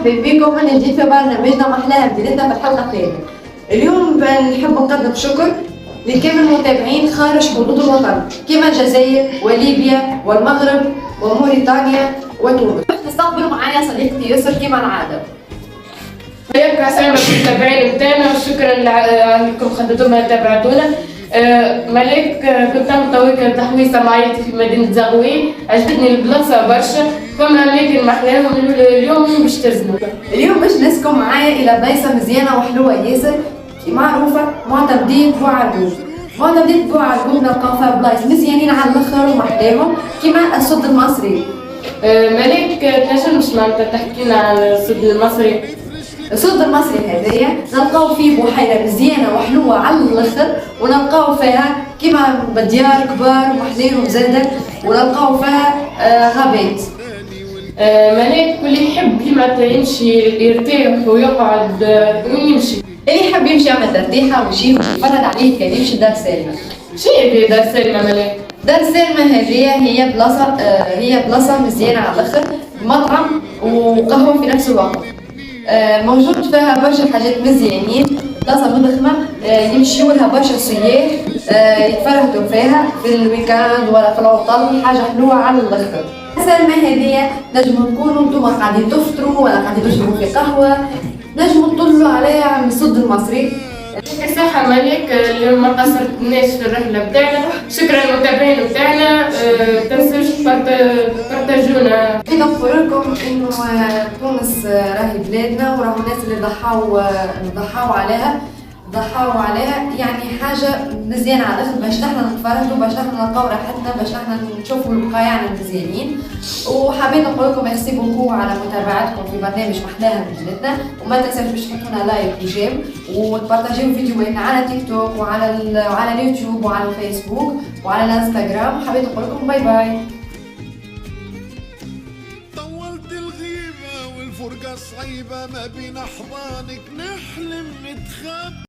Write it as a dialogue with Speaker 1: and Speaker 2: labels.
Speaker 1: مرحبا بكم. أنا جيت في برنامجنا محلاها بدايتنا في الحلقة الثانية. اليوم نحب نقدم شكر لكامل المتابعين خارج حدود الوطن كما الجزائر وليبيا والمغرب وموريتانيا وتونس. نستقبل معايا صديقتي يسر كما العادة.
Speaker 2: حياكم عسلامة المتابعين بتاعنا وشكرا انكم خدتونا تابعتونا. ملاك كنت نعمل تويكا تحويسة معايا في مدينة زغوي، عجبتني البلاصة برشا، فما أماكن محلاهم. اليوم باش تزنوا.
Speaker 1: اليوم باش نسكم معايا إلى بلايصة مزيانة وحلوة ياسر معروفة معتمدين بوعرقوب. معتمدين بوعرقوب نلقاو فيها بلايص مزيانين على الآخر ومحلاهم كيما السد المصري.
Speaker 2: ملاك تنجمش معناتها تحكينا على السد المصري؟
Speaker 1: السد المصري هذايا نلقاو فيه بحيرة مزيانة وحلوة على الآخر، ونلقاو فيها كيما ديار كبار ومحلاهم زادا، ونلقاو فيها غابات.
Speaker 2: ملاك واللي يحب كيما يمشي يرتاح ويقعد وين يمشي؟
Speaker 1: اللي يحب يمشي يعمل ترتيحة ويجي ويتفرج عليه كان يمشي دار سالمة.
Speaker 2: شنو هي دار سالمة ملاك؟
Speaker 1: دار سالمة هذه هي بلاصة مزيانة على الآخر، مطعم وقهوة في نفس الوقت. موجود فيها برشا حاجات مزيانين، بلاصة مضخمة يمشيو لها برشا سياح يتفرهدوا فيها في الويكاند ولا في العطل، حاجة حلوة على الآخر. سالمة هذه نجموا تكونوا انتم قاعدين تفطروا ولا قاعدين تشربوا في قهوة، نجموا تطلوا عليها من السد المصري.
Speaker 2: يعطيك الصحة ملاك اللي ما قصرتناش في الرحلة بتاعنا، شكرا للمتابعين بتاعنا، تنسوش بارتاجونا.
Speaker 1: نحب نقول لكم انه تونس راهي بلادنا، وراهو الناس اللي ضحاو عليها يعني حاجة مزيانة على الآخر باش نحنا نتفرجوا، باش نحنا نلقاو راحتنا، باش نحنا نشوفوا البقايا المزيانين. وحابين نقول لكم ميرسي بوكو على متابعتكم في برنامج محلاها من بلادنا، وما تنساوش باش تحطونا لايك وجيم وتبارطاجيو فيديوهاتنا على تيك توك وعلى اليوتيوب وعلى الفيسبوك وعلى الانستغرام. وحابين نقول لكم باي باي.
Speaker 3: طولت الغيبة والفرقة صعيبة، ما بين أحضانك نحلم نتخبى.